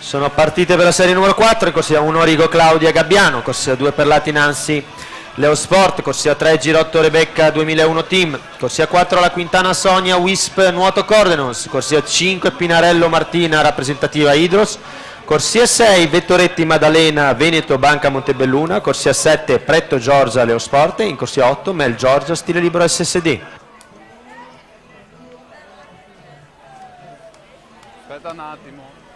Sono partite per la serie numero 4, corsia 1 Rigo Claudia Gabbiano, corsia 2 Perlati Nancy Leo Sport, corsia 3 Girotto Rebecca 2001 Team, corsia 4 la Quintana Sonia Wisp Nuoto Cordenons, corsia 5 Pinarello Martina rappresentativa Hydros, corsia 6 Vettoretti Maddalena Veneto Banca Montebelluna, corsia 7 Pretto Giorgia Leo Sport e in corsia 8 Mel Giorgia Stile Libero SSD. Aspetta un attimo.